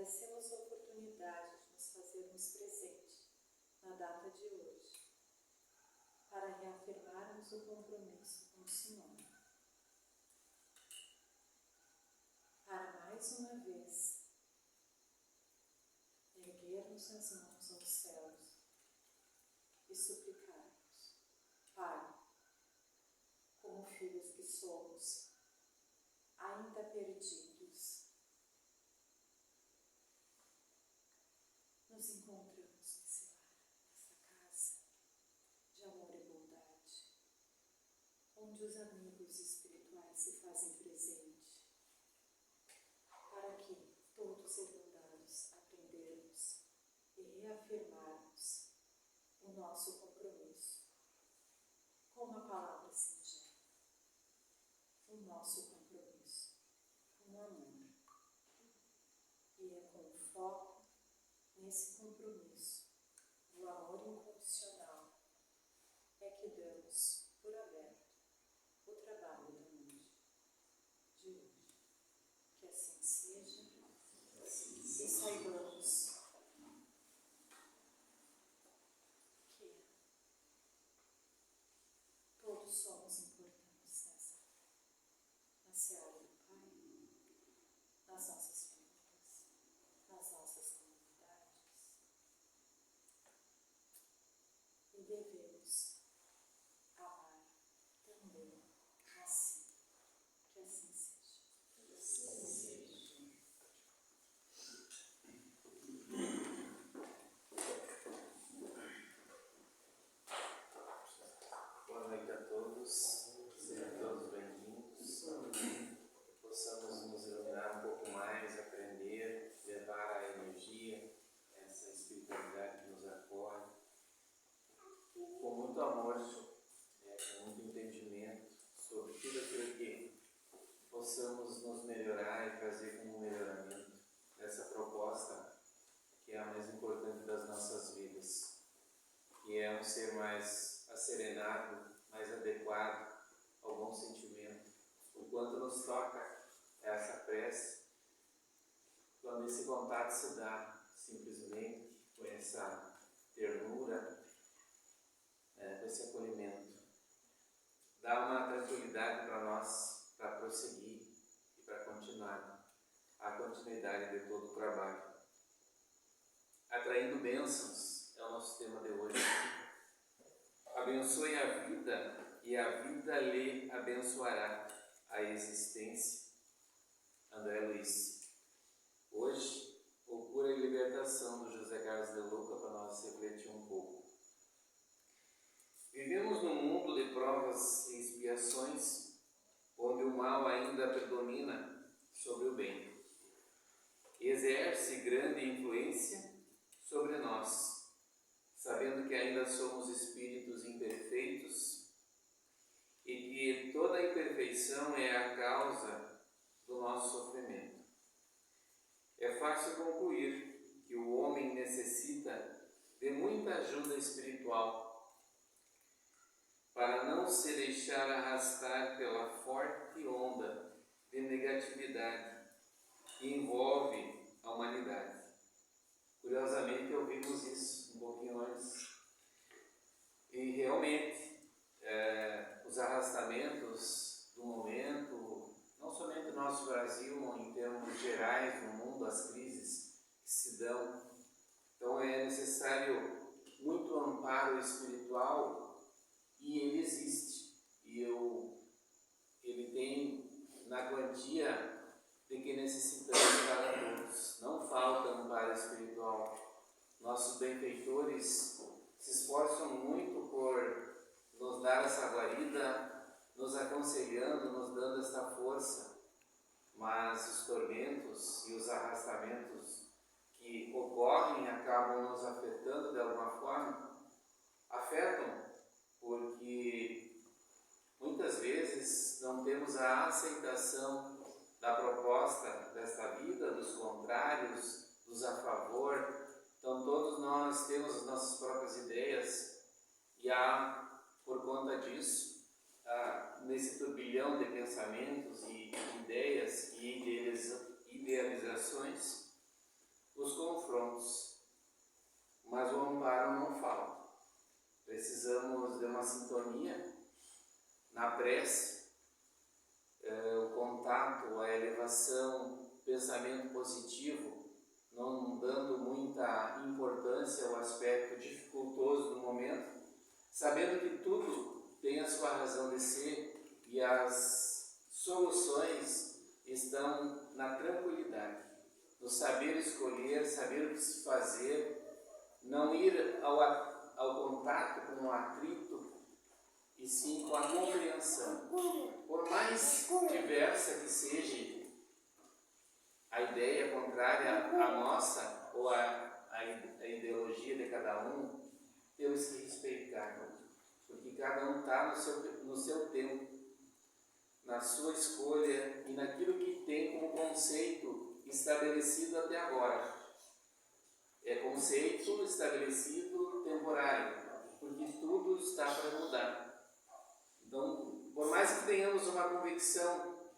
agradecemos a oportunidade de nos fazermos presente na data de hoje, para reafirmarmos o compromisso com o Senhor. Para mais uma vez erguermos as mãos aos céus e suplicarmos: Pai, como filhos que somos, ainda perdidos, nos encontramos nesse lar, nessa casa de amor e bondade, onde os amigos espirituais se fazem presente, para que todos irmãos aprendermos e reafirmarmos o nosso compromisso com uma palavra singela, o nosso compromisso com o amor. E é com foco nesse compromisso, no amor incondicional, é que damos por aberto o trabalho da noite de hoje. Que assim seja, e saibamos que todos somos importantes na seara do Pai, nas nossas famílias, nas nossas comunidades, e devemos amar também assim. Que assim seja. Boa noite a todos, sejam todos bem-vindos, que possamos nos iluminar um pouco mais, aprender, levar a energia, essa espiritualidade que nos acolhe, com muito amor, com muito entendimento sobre tudo aquilo que possamos nos melhorar e trazer como melhoramento dessa proposta que é a mais importante das nossas vidas, que é um ser mais asserenado, mais adequado ao bom sentimento. O quanto nos toca essa prece, quando esse contato se dá simplesmente com essa ternura, com esse acolhimento, dá uma tranquilidade para nós, para prosseguir e para continuar a continuidade de todo o trabalho. Atraindo bênçãos é o nosso tema de hoje. Abençoe a vida e a vida lhe abençoará a existência. André Luiz. Hoje, o Cura e Libertação do José Carlos de Luca, para nós refletir um pouco. Vivemos num mundo de provas e expiações, onde o mal ainda predomina sobre o bem. Exerce grande influência sobre nós, sabendo que ainda somos espíritos imperfeitos e que toda imperfeição é a causa do nosso sofrimento. É fácil concluir que o homem necessita de muita ajuda espiritual para não se deixar arrastar pela forte onda de negatividade que envolve a humanidade. Curiosamente, ouvimos isso um pouquinho antes. E realmente, os arrastamentos do momento, não somente no nosso Brasil, em termos gerais, no mundo, as crises que se dão. Então, é necessário muito amparo espiritual, e ele existe. E ele tem na quantia de que necessitamos para todos. Não falta amparo espiritual. Nossos benfeitores se esforçam muito por nos dar essa guarida, nos aconselhando, nos dando esta força. Mas os tormentos e os arrastamentos que ocorrem acabam nos afetando de alguma forma. Afetam porque muitas vezes não temos a aceitação da proposta desta vida, dos contrários, dos a favor. Então todos nós temos as nossas próprias ideias e há, por conta disso, nesse turbilhão de pensamentos e ideias e idealizações, confrontos, mas o amparo não falta. Precisamos de uma sintonia na prece, o contato, a elevação, o pensamento positivo, não dando muita importância ao aspecto dificultoso do momento, sabendo que tudo tem a sua razão de ser e as soluções estão na tranquilidade, no saber escolher, saber o que se fazer, não ir ao contato com o atrito, e sim com a compreensão. Por mais diversa que seja a ideia contrária à nossa ou à ideologia de cada um, temos que respeitar, porque cada um está no seu tempo, na sua escolha e naquilo que tem como conceito estabelecido até agora. É conceito estabelecido temporário, porque tudo está para mudar. Então, por mais que tenhamos uma convicção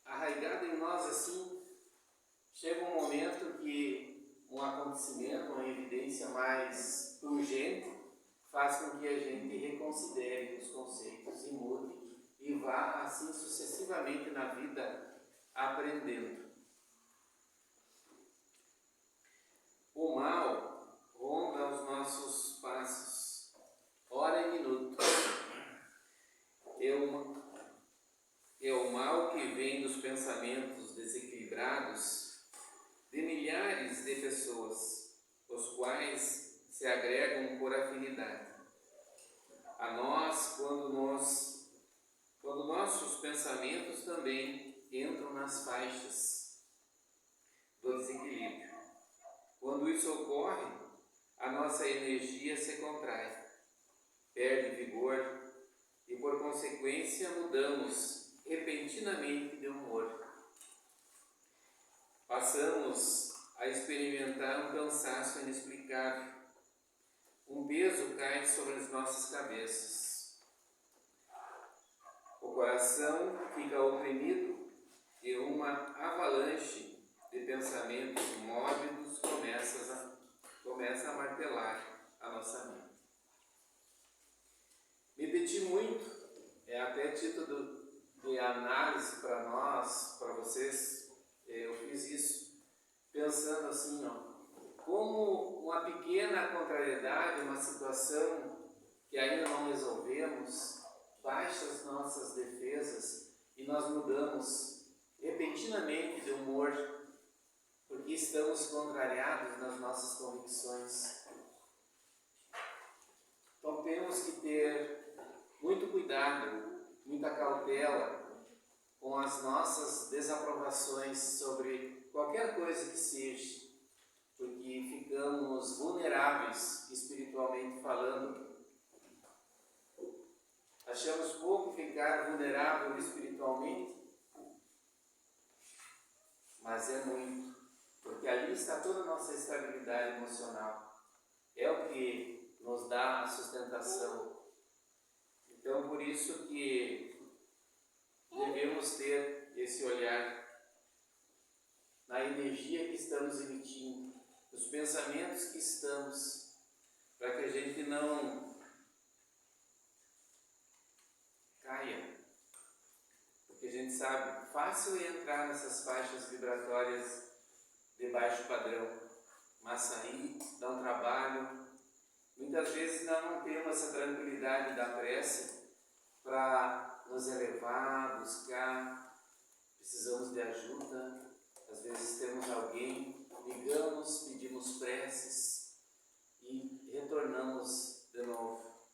arraigada em nós assim, chega um momento que um acontecimento, uma evidência mais urgente, faz com que a gente reconsidere os conceitos e mude e vá assim sucessivamente na vida aprendendo. O mal ronda os nossos passos, hora e minuto. É o mal que vem dos pensamentos desequilibrados de milhares de pessoas, os quais se agregam por afinidade a nós quando nossos pensamentos também entram nas faixas do desequilíbrio. Quando isso ocorre, a nossa energia se contrai, perde vigor e, por consequência, mudamos repentinamente de humor. Passamos a experimentar um cansaço inexplicável. Um peso cai sobre as nossas cabeças. O coração fica oprimido e uma avalanche de pensamentos mórbidos começa a martelar a nossa mente. Me deti muito, até título de análise para nós, para vocês, eu fiz isso, pensando assim, como uma pequena contrariedade, uma situação que ainda não resolvemos, baixa as nossas defesas e nós mudamos repentinamente de humor, porque estamos contrariados nas nossas convicções. Então temos que ter muito cuidado, muita cautela com as nossas desaprovações sobre qualquer coisa que seja, porque ficamos vulneráveis espiritualmente falando. Achamos pouco ficar vulnerável espiritualmente, mas é muito, porque ali está toda a nossa estabilidade emocional. É o que nos dá a sustentação. Então, por isso que devemos ter esse olhar na energia que estamos emitindo, nos pensamentos que estamos, para que a gente não caia. Porque a gente sabe, fácil é entrar nessas faixas vibratórias de baixo padrão, mas sair dá um trabalho. Muitas vezes não temos essa tranquilidade da prece para nos elevar, buscar, precisamos de ajuda. Às vezes temos alguém, ligamos, pedimos preces e retornamos de novo.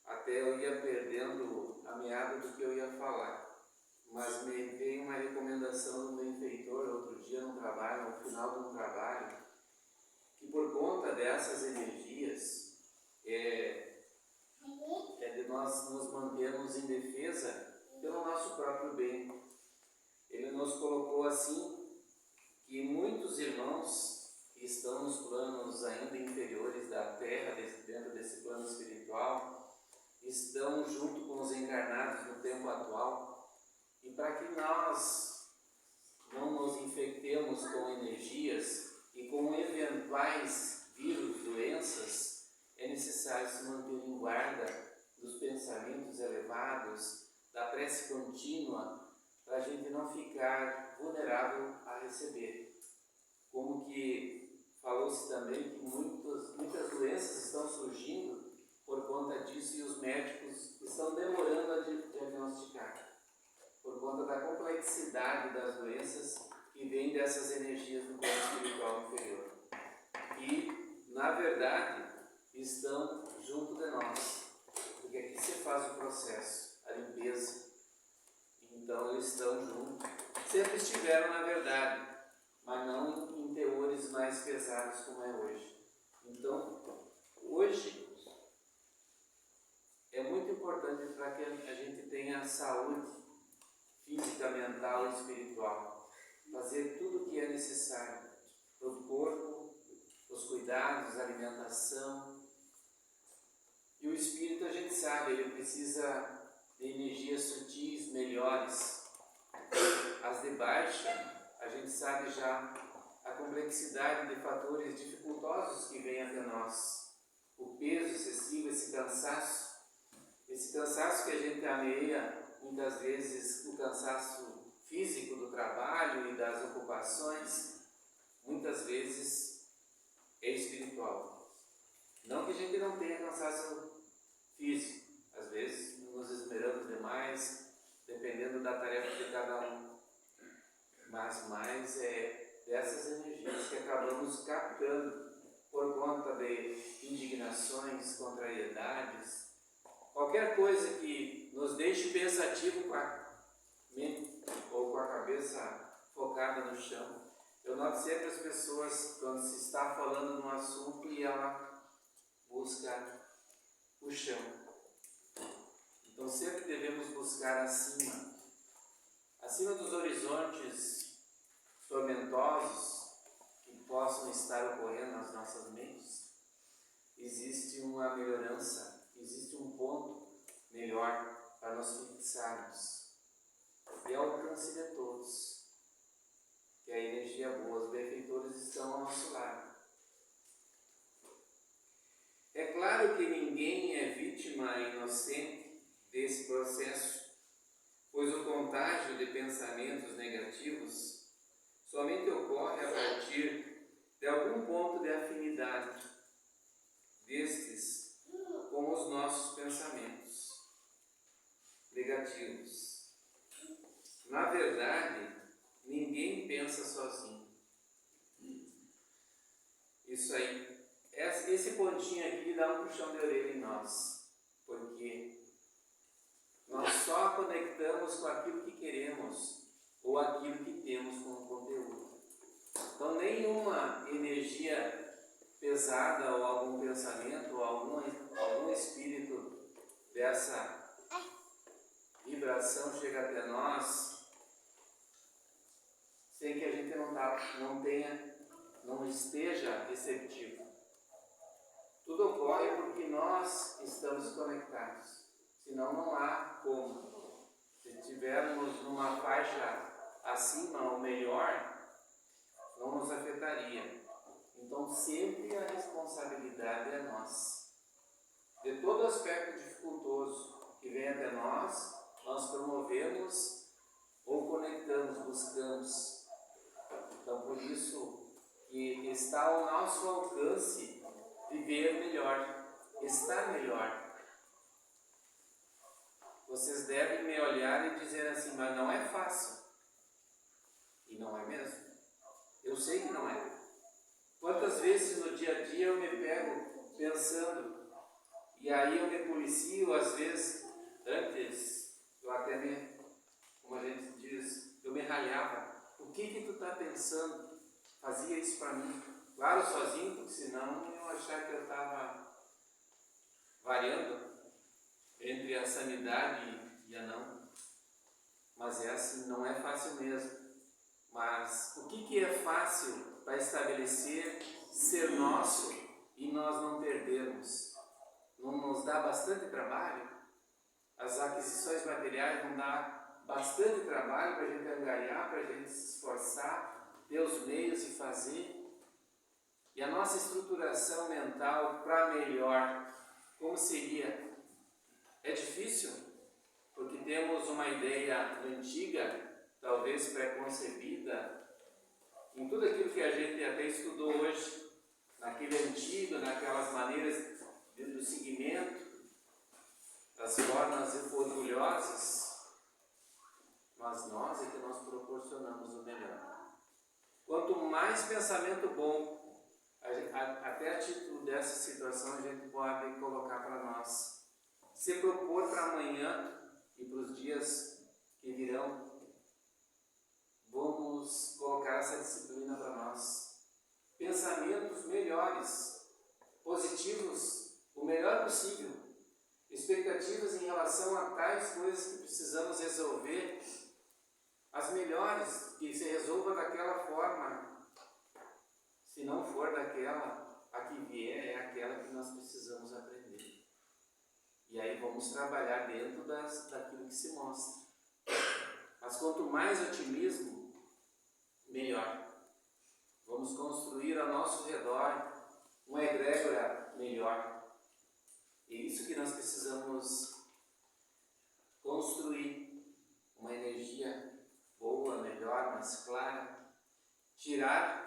Até eu ia perdendo a meada do que eu ia falar, mas me veio uma recomendação do meu benfeitor outro dia no trabalho, no final de um trabalho, que por conta dessas energias de nós nos mantermos em defesa pelo nosso próprio bem. Ele nos colocou assim, que muitos irmãos que estão nos planos ainda inferiores da Terra, dentro desse plano espiritual, estão junto com os encarnados no tempo atual, e para que nós não nos infectemos com energias e com eventuais vírus, doenças, é necessário se manter em guarda dos pensamentos elevados, da prece contínua, para a gente não ficar vulnerável a receber. Como que falou-se também que muitas doenças estão surgindo por conta disso e os médicos estão demorando a diagnosticar, por conta da complexidade das doenças que vêm dessas energias do plano espiritual inferior. E, na verdade, estão junto de nós, porque aqui se faz o processo, a limpeza. Então, eles estão juntos. Sempre estiveram, na verdade, mas não em teores mais pesados como é hoje. Então, hoje é muito importante para que a gente tenha saúde física, mental e espiritual. Fazer tudo o que é necessário para o corpo, os cuidados, a alimentação. E o espírito, a gente sabe, ele precisa de energias sutis, melhores. As de baixa, a gente sabe já a complexidade de fatores dificultosos que vêm até nós. O peso excessivo, esse cansaço que a gente ameia, muitas vezes o cansaço físico do trabalho e das ocupações, muitas vezes é espiritual. Não que a gente não tenha cansaço físico, às vezes nos esmeramos demais, dependendo da tarefa de cada um, mas mais é dessas energias que acabamos captando por conta de indignações, contrariedades, qualquer coisa que nos deixe pensativo com a mente ou com a cabeça focada no chão. Eu noto sempre as pessoas, quando se está falando num assunto e ela busca o chão. Então sempre devemos buscar acima dos horizontes tormentosos que possam estar ocorrendo nas nossas mentes. Existe uma melhorança, existe um ponto melhor para nós fixarmos. E ao alcance de todos, que a energia boa, os benfeitores estão ao nosso lado. É claro que ninguém é vítima inocente desse processo, pois o contágio de pensamentos negativos somente ocorre a partir de algum ponto de afinidade destes com os nossos pensamentos negativos. Na verdade, ninguém pensa sozinho. Isso aí, esse pontinho aqui dá um puxão de orelha em nós, porque nós só conectamos com aquilo que queremos ou aquilo que temos como conteúdo. Então, nenhuma energia pesada ou algum pensamento ou algum espírito dessa vibração chega até nós sem que a gente não esteja receptivo. Tudo ocorre porque nós estamos conectados, senão não há como. Se estivermos numa faixa acima ou melhor, não nos afetaria. Então sempre a responsabilidade é nossa. De todo aspecto dificultoso que vem até nós promovemos ou conectamos, buscamos. Então por isso que está ao nosso alcance viver melhor, estar melhor. Vocês devem me olhar e dizer assim, mas não é fácil. E não é mesmo? Eu sei que não é. Quantas vezes no dia a dia eu me pego pensando, e aí eu me policio, às vezes, antes, eu até como a gente diz, eu me ralhava. O que tu está pensando? Fazia isso para mim. Claro, sozinho, porque senão eu achar que eu estava variando entre a sanidade e a não. Mas é assim, não é fácil mesmo. Mas o que é fácil para estabelecer, ser nosso e nós não perdermos? Não nos dá bastante trabalho? As aquisições materiais não dá bastante trabalho para a gente angariar, para a gente se esforçar, ter os meios de fazer. E a nossa estruturação mental para melhor, como seria? É difícil, porque temos uma ideia antiga, talvez preconcebida, em tudo aquilo que a gente até estudou hoje, naquele antigo, naquelas maneiras do seguimento, das formas orgulhosas, mas nós é que nós proporcionamos o melhor. Quanto mais pensamento bom, até a título dessa situação a gente pode colocar para nós, se propor para amanhã e para os dias que virão, vamos colocar essa disciplina para nós. Pensamentos melhores, positivos, o melhor possível. Expectativas em relação a tais coisas que precisamos resolver, as melhores, que se resolva daquela forma. Se não for daquela, a que vier é aquela que nós precisamos aprender. E aí vamos trabalhar dentro daquilo que se mostra. Mas quanto mais otimismo, melhor. Vamos construir ao nosso redor uma egrégora melhor. É isso que nós precisamos construir, uma energia boa, melhor, mais clara, tirar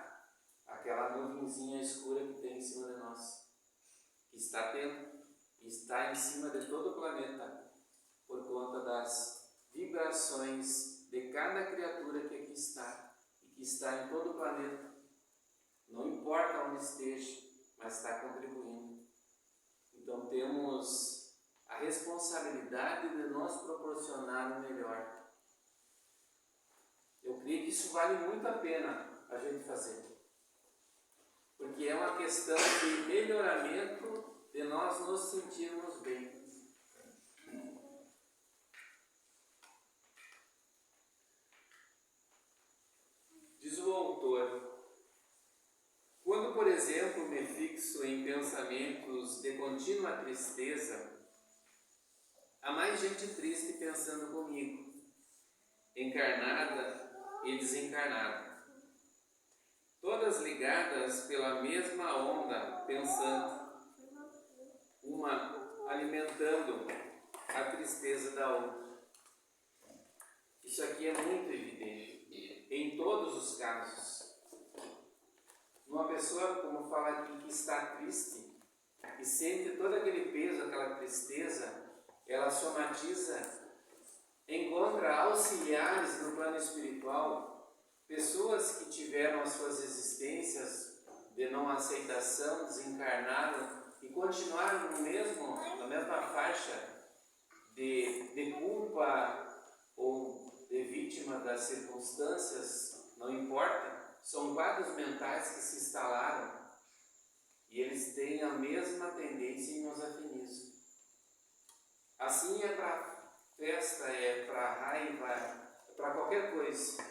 aquela nuvenzinha escura que tem em cima de nós, que está tendo, que está em cima de todo o planeta, por conta das vibrações de cada criatura que aqui está, e que está em todo o planeta, não importa onde esteja, mas está contribuindo. Então temos a responsabilidade de nós proporcionar o melhor. Eu creio que isso vale muito a pena a gente fazer, porque é uma questão de melhoramento, de nós nos sentirmos bem. Diz o autor: quando, por exemplo, me fixo em pensamentos de contínua tristeza, há mais gente triste pensando comigo, encarnada e desencarnada, todas ligadas pela mesma onda pensante, uma alimentando a tristeza da outra. Isso aqui é muito evidente em todos os casos. Uma pessoa, como fala aqui, que está triste e sente todo aquele peso, aquela tristeza, ela somatiza, encontra auxiliares no plano espiritual, pessoas que tiveram as suas existências de não aceitação, desencarnaram e continuaram na mesma faixa de culpa ou de vítima das circunstâncias, não importa. São quadros mentais que se instalaram e eles têm a mesma tendência em nos afinizar. Assim é para festa, é para raiva, é para qualquer coisa.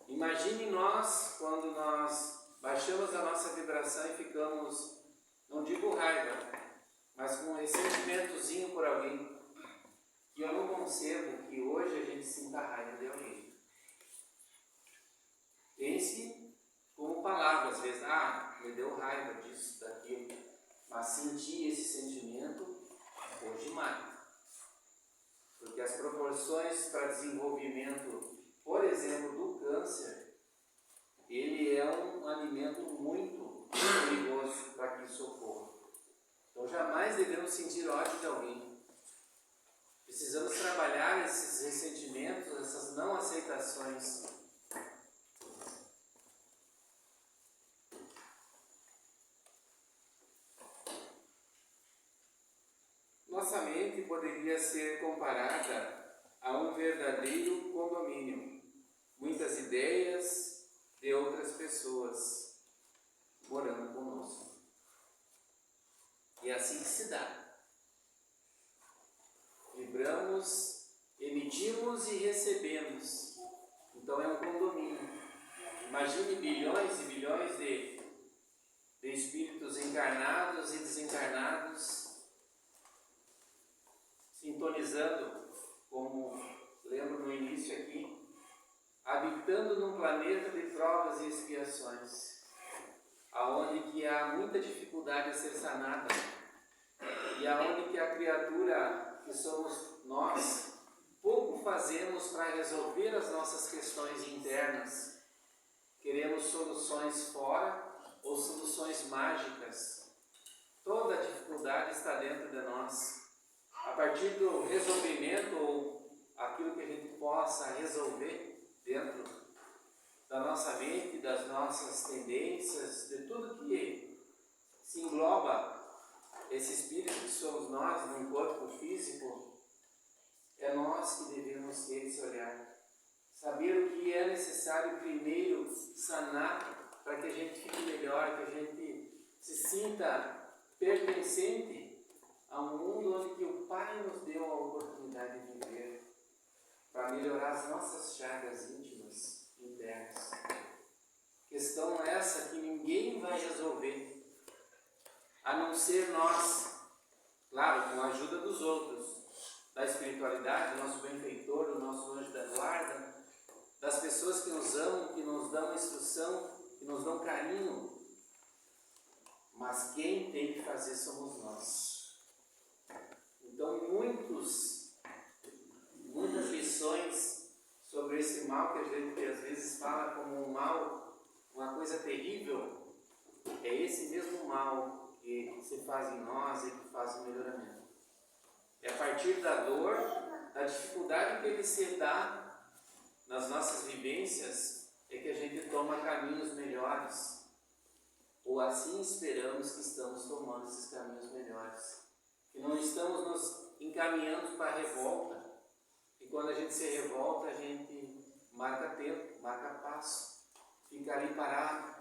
Imagine nós, quando nós baixamos a nossa vibração e ficamos, não digo raiva, mas com um ressentimentozinho por alguém, que eu não concebo que hoje a gente sinta raiva de alguém. Pense como palavras, às vezes, me deu raiva disso, daquilo, mas senti esse sentimento hoje mais. Porque as proporções para desenvolvimento, por exemplo, do câncer, ele é um alimento muito perigoso para que isso ocorra. Então jamais devemos sentir ódio de alguém. Precisamos trabalhar esses ressentimentos, essas não aceitações. Nossa mente poderia ser comparada a um verdadeiro condomínio. Muitas ideias de outras pessoas morando conosco. E é assim que se dá. Vibramos, emitimos e recebemos. Então é um condomínio. Imagine bilhões e bilhões de espíritos encarnados e desencarnados, sintonizando, como lembro no início início aqui, habitando num planeta de provas e expiações, aonde que há muita dificuldade a ser sanada, e aonde que a criatura que somos nós, pouco fazemos para resolver as nossas questões internas. Queremos soluções fora ou soluções mágicas. Toda a dificuldade está dentro de nós. A partir do resolvimento ou aquilo que a gente possa resolver dentro da nossa mente, das nossas tendências, de tudo que se engloba esse espírito que somos nós, num corpo físico, é nós que devemos ter esse olhar. Saber o que é necessário primeiro sanar para que a gente fique melhor, que a gente se sinta pertencente a um mundo onde que o Pai nos deu a oportunidade de viver, para melhorar as nossas chagas íntimas, internas. Questão essa que ninguém vai resolver, a não ser nós, claro, com a ajuda dos outros, da espiritualidade, do nosso benfeitor, do nosso anjo da guarda, das pessoas que nos amam, que nos dão instrução, que nos dão carinho. Mas quem tem que fazer somos nós. Então, muitas lições sobre esse mal que a gente às vezes fala como um mal, uma coisa terrível, é esse mesmo mal que se faz em nós e que faz o melhoramento. É a partir da dor, da dificuldade que ele se dá nas nossas vivências, é que a gente toma caminhos melhores. Ou assim esperamos que estamos tomando esses caminhos melhores. Que não estamos nos encaminhando para a revolta. E quando a gente se revolta, a gente marca tempo, marca passo, fica ali parado.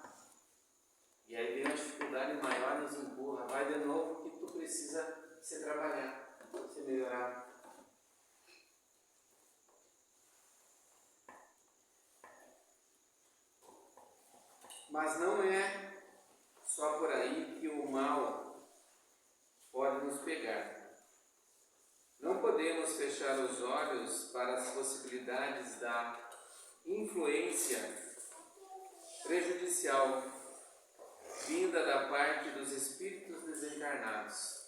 E aí vem uma dificuldade maior, nos empurra. Vai de novo que tu precisa se trabalhar, se melhorar. Mas não é só por aí que o mal pode nos pegar. Não podemos fechar os olhos para as possibilidades da influência prejudicial vinda da parte dos espíritos desencarnados.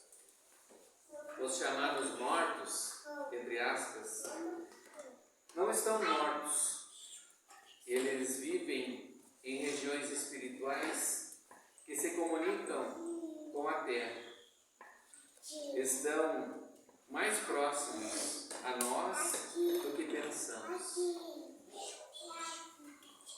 Os chamados mortos, entre aspas, não estão mortos. Eles vivem em regiões espirituais que se comunicam com a Terra. Estão mais próximos